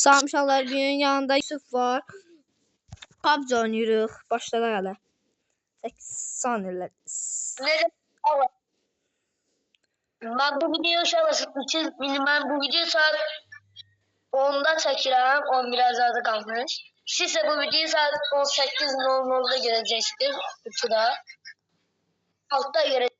Samşallar günün yanında Yusuf var. PUBG oynayırıq. Başlayaq hələ. 8 saniyələr. Ben bu videoyu ben bu videoyu saat 10'da çekirəm, 11 azada kalmış. Siz ise bu videoyu saat 18:00'da göreceksiniz. YouTube'da. Altta göreceksiniz.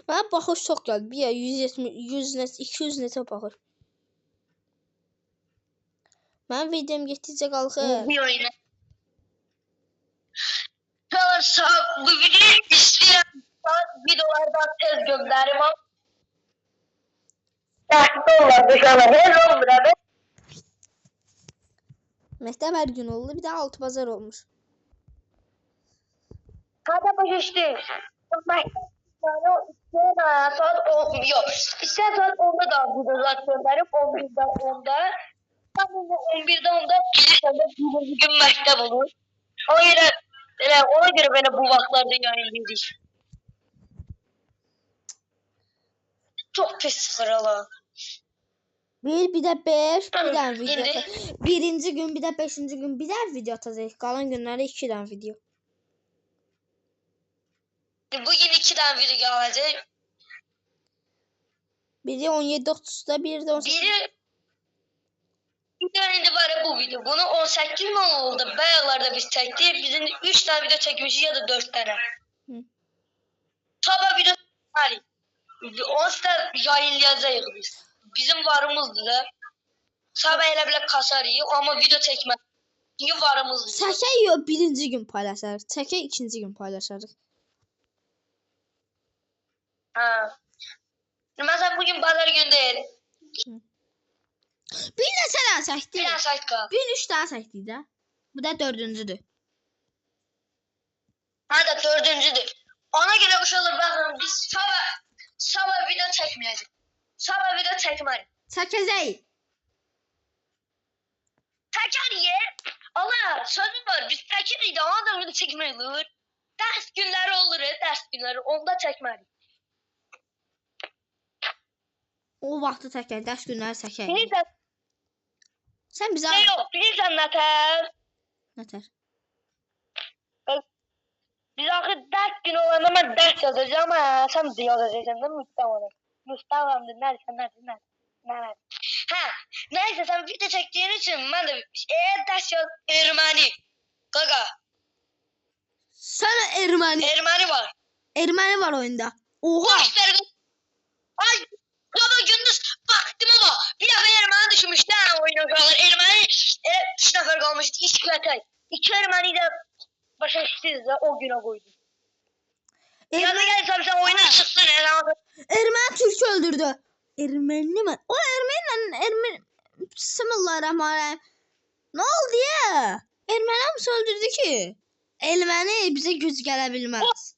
Mənə baxış çox gəldi. Bir 170, 100 net, 200 netə baxır. Mənim videom getdikcə qalxır. Bir oyuna. Bu videoyu isteyen videolardan tez gönderim. Məktəb hər gün oldu. Bir də 6 bazar olmuş. Kada başıştı. Saat 10 yok. İster saat 10'da da videolar gönderim. 11'de 10'da. Tam 11'de 10'da bir gün mektep olur. Ona göre beni bu vaktlarda yayınlayacağız. Çok pis sırala. Bir də 5, bir dənə video. Birinci gün, bir də 5-ci gün bir dənə video atacağıq. Qalan günlərdə 2 dənə video. Bugün 2 tane video gelecek. Biri 17.30'da, biri de 18. Bir tane de var bu video. Bunu 18 mi oldu? Bayağılarda biz çektik. Bizim 3 tane video çekmişiz ya da 4 tane. Sabah video var. Onu da yayınlayacağız biz. Bizim varımızdı da. Sabah elə belə kasarıyıq ama video çekmez. Çünkü varımızdı. Çəkək yox, birinci gün paylaşarıq. Çəkək ikinci gün paylaşarıq. Ha. Mesela bugün pazar günü değil. Bir də sənə çəkdik. Bir tane sayt kal. Gün 3 dənə çəkdik də. Bu da 4-cüdür. Hadi 4'üncüdür. Ona göre uç olur bakın biz sabah video çekmeyeceğiz. Sabah video çekmeyiz. Çəkəcək. Teker yer. Allah sözüm var biz tekeriz de ona da video çekmeyiz. Ders günleri olur ders günleri onda çekmeyiz. O vaxtı çəkək, dərs günləri çəkək. Bilirsən. Sən bizə... Ne yok bilirsən Nətər. Nətər? Biz axı ders günü olanda ben ders yazacağım ama sen de yazacaksın değil mi Mustafa? Mustafa'mdır nerede? Ha neyse sen video çektiğin için ben de ders yaz Ermeni. Gaga. Sana Ermeni. Ermeni var. Ermeni var oyunda. Oha. Ay baba gündüz baktım ama bir defa Ermeni düşmüştü ha oyuna kalır. Ermeni 3 nefer kalmıştı işkete. 2 Ermeni de başa işsiz de o güne koydu. Yanına gelsem sen oyuna çıksın Ermeni Türk öldürdü. Ermeni mi? O Ermeni. Bismillahirrahmanirrahim. Ne oldu ya? Ermeni mi öldürdü ki? Ermeni bize güc gələ bilməz.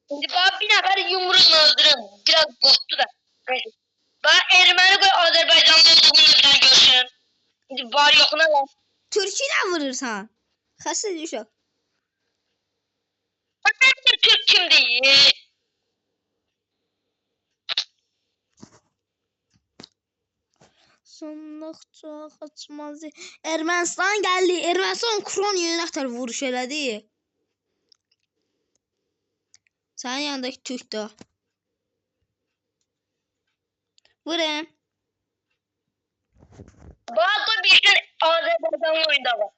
Şimdi bana bir nefer yumruğunu öldürün. Biraz bozdu da. Bana Ermeni koy Azerbaycanlı olduğunu birden görsün. Şimdi var yokuna lan. Türk'ü de vurursan. Xəstə düşək. Ben Türk kim değil. Sandıqca açmaz. Ermənistan gəldi. Ermənistan Ukraynaya nə qədər vuruş elədi. Sənin yanındakı Türk də. Vurun. Bana koy bilsin Azerbaycanlı oyunda var.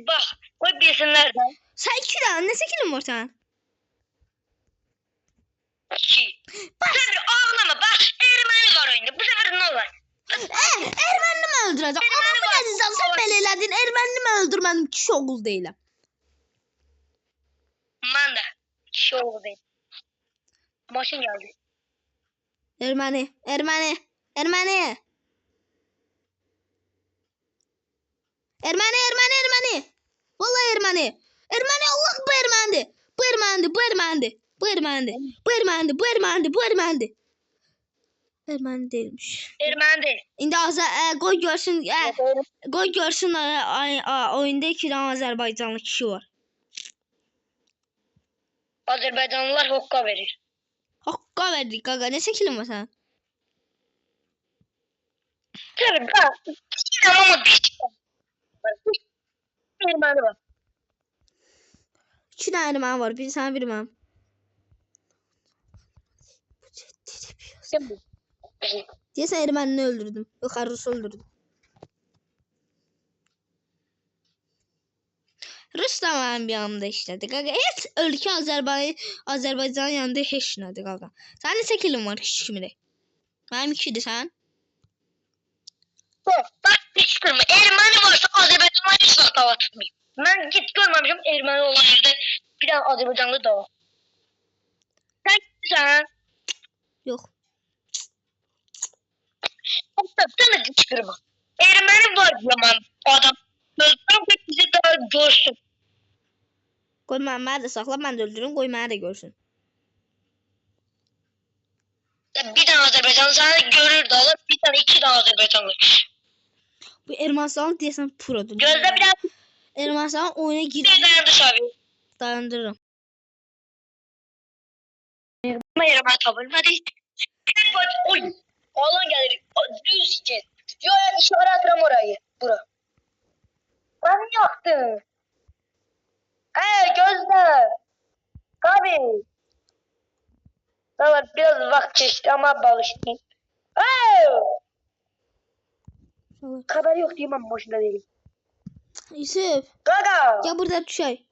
Bak koy bilsinler de. Sən 2 dənə, neçə kilin var sənin? 2. Bu sefer ağlama bak Ermeni var oyunda. Bu sefer ne olur? Ermənini mi öldürəcəm? Anamı gəzirsən, sən belə elədin. Ermənini mi öldürmədim? Kişi oğul deyiləm. Ben de. Kişi oğlu değil. Maşın geldi. Erməni. Erməni. Vallahi Erməni. Erməni Allah bu Ermənidir. Bu Ermənidir. Erməni değilmiş. Ermeni değil. İndi qoy görsün oyunda 2 dənə Azərbaycanlı kişi var. Azərbaycanlılar hokka verir. Hakka verdik gaga. Ne şekilin var sen? Tabii ben. Ama küçük. Erməni var. 2 tane ermeni var. Biri sana biri benim. Kim bu? Diye sen ermenini öldürdüm. Yok Rus'u öldürdüm. Rus da benim bir yanımda işledi gaga. Hiç ülke Azerbaycan'ın yanında hiç nədir gaga. Sen ne şekilin var hiç kimide? Benim 2'dir sen. Bak kışkırma. Erməni varsa Azərbaycanlılar heç vaxt dava tutmayıb. Mən git görməmişim erməni olan yerdə bir dənə Azərbaycanlı dava. Sen Yok. sen de kışkırma. Erməni var yaman adam. Özden pek bizi daha görsün. Koy beni de sakla ben de öldürürüm. Koy beni de görsün. Bir tane Azerbaycanlı sana görür da alır. Bir tane iki tane Azerbaycanlı. Bu Ermənistanlı deyəsən produr. Gözde bir tane Ermənistanın oyuna bir girip dayandı abi. dayandırırım. Ama Erməni tabii. Hadi. Oy. Alan gelir. Düz git. Yo ya işaret atıram orayı. Bura. Ben yaktım. Gözde. Abi. Tamam biraz vakit geçti ama balıştım. Haber yok diyeyim ama boşuna değilim. Yusuf. Gaga. Ya burada düşey.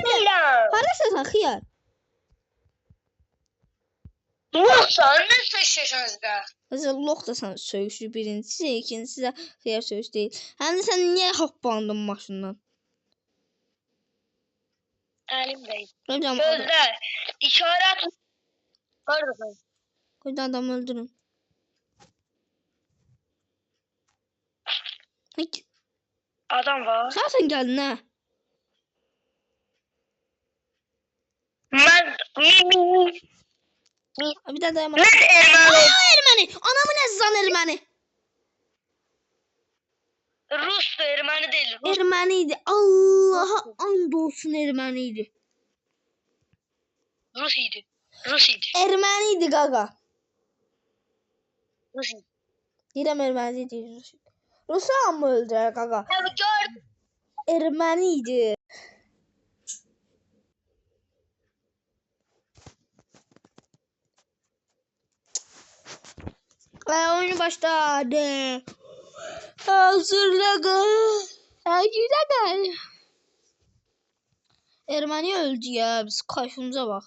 Milan. Harası sen xiyar. Yoksa ne seçiyorsunuz be? Mesela lox da sana söyüşü birincisi, ikincisi de xiyar söyüş değil. Hem de sen niye hoppandın maşından? Elimdeyim. Hocam Gözde. İşaret. Neredesin? koydu adamı öldürün. Hiç. Adam var. Sen geldin ha. Ben Bir daha dayanma. ne Ermeni? Ermeni. Anamı ne zan Ermeni. Rus da Ermeni değil. Rus. Ermeniydi. Allah'a and olsun Ermeniydi. Rus idi. Rus idi. Ermeniydi gaga. Rus idi. Direm Ermeni değil. Rus'a mı öldü gaga? Abi gör. Ermeniydi. Oyun başladı. Hazırla gel. Hazırla gel. Ermeni öldü ya. Biz kayfımıza bak.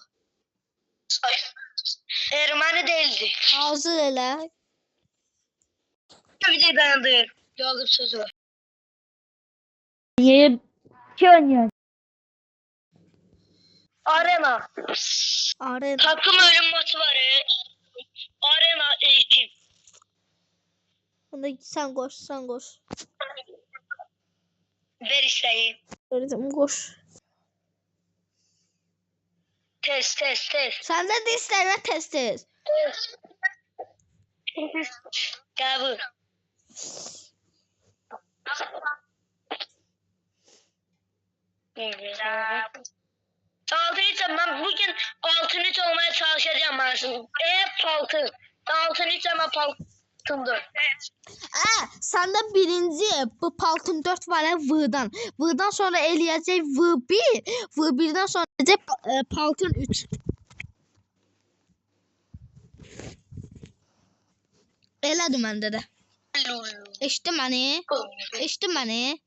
Ermeni değildi. Hazır hele. Bir de dayandır. Yalgın sözü var. Niye? Oynuyor. Arena. Arena. Takım ölüm maçı var. Arena eğitim. Onda sen koş, sen koş. Ver isteği. Öğretim koş. Test. Sen de dişlerine test et. Gel bu. Altın ben bugün altın olmaya çalışacağım ben şimdi. Hep altın. Altın ama altındır. Sen de birinci bu Paltın 4 var ya V'dan. V'dan sonra eləyəcək V1. V1'den sonra eləyəcək Paltın 3. Elədir məndə də. Eşitdin məni? Eşitdin məni?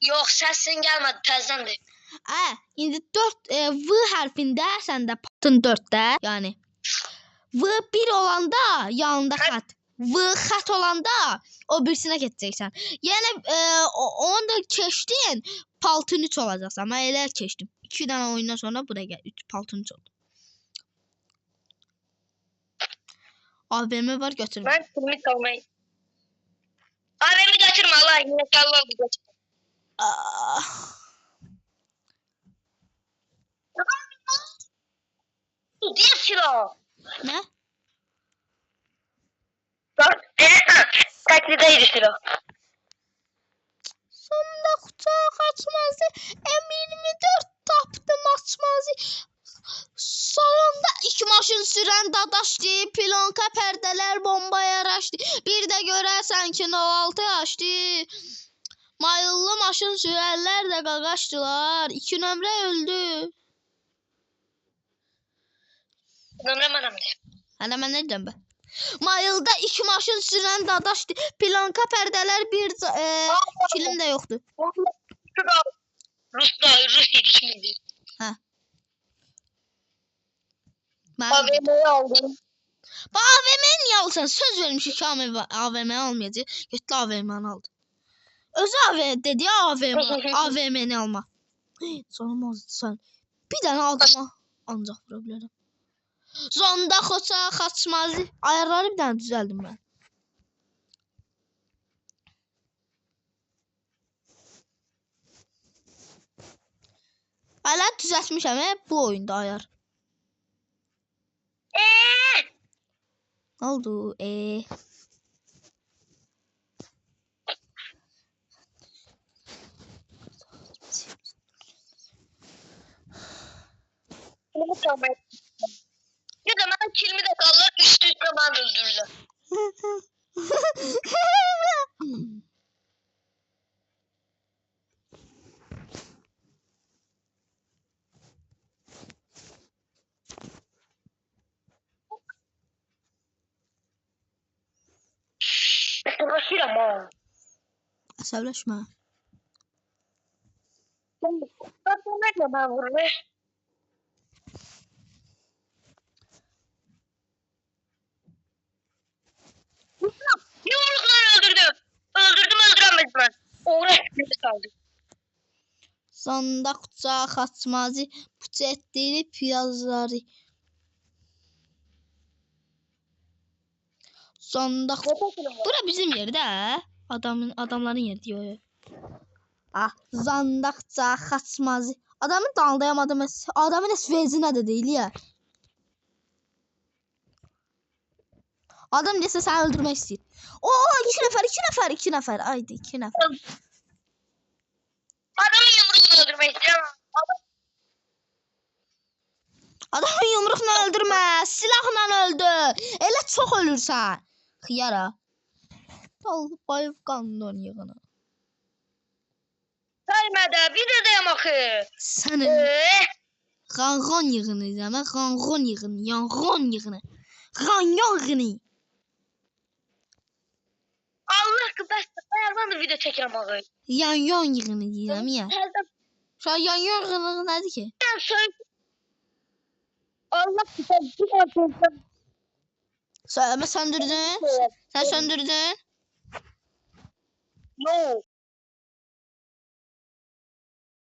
Yok sesin gelmedi tezdendi. İndi 4 V hərfində səndə Paltın 4'də yani. V1 olanda yanında xət. V xət olanda o birisinə keçəcəksən. Yəni onu da keçdin, Paltın 3 olacaqsan. Mən elə keçdim. 2 dənə oyundan sonra buraya gəl. 3 Paltın 3 oldu. AVM var götürme. Ben kimi kalmayı. AVM'i götürme Allah yine kalma bu götürme. Diye silah. Ne? Taklideydi silah. Sonunda kutuğa kaçmazdı. M24 sürən dadaşdı, pilonka pərdələr bomba yaraşdı. Bir də görərsən ki, 06 açdı. Mayıllı maşın sürərlər də qaqaşdılar. 2 nömrə öldü. Nömrə mənəmdir. Hələ mən nə deyirəm bə? Mayılda 2 maşın sürən dadaşdı. Pilonka pərdələr bir film də yoxdur. Rus dedik miydi? Hə. AVM'yi aldım. Bu AVM'yi niyə alsan? Söz vermişik ki AVM'yi almayacaq. Getdi AVM'ni aldı. Özü AVM dedi ya AVM'ni alma. Sonra sen bir dənə adama ancaq vura bilərəm. Zonda xoça xaçmazı. Ayarları bir dənə düzəldim mən. Hala düzəltmişəm bu oyunda ayar. Ne oldu? Ya da ben kilimi de kallar üstü ben öldürdüm. Uğraşıram ha. Əsəbləşmə. Ben vururum. Yumrukla öldürdüm. Öldüremedim ben. Uğraştım kaldı. Zonda xoça xaçmazı puç etdiri piyazları. Zonda bura bizim yerdə hə? Adamların yeri diyor. Ah, zandaqca xaçmazı. Adamın daldayamadım. Adamın esvezi nə də deyil ya. Adam desə səni öldürmək istəyir. Oo, 2 nəfər. Aydı 2 nəfər. Adamı yumrukla öldürmek istiyorum. Adamı yumruqla öldürmə, silahla öldür. Elə çox ölürsən. Xiyara. Dalıb bayıb qandan yığına. Saymadı bir de dayamakı. Sənin qanğon yığını demə, qanğon yığını, yanğon yığını. Qanyon yığını. Allah kıbastı. Ben de video çekerim abi. Yanyon yığını deyirəm ya. Şu an yanyon yığını nədir ki? Allah kıbastı. Söndürdün? Sen söndürdün? No.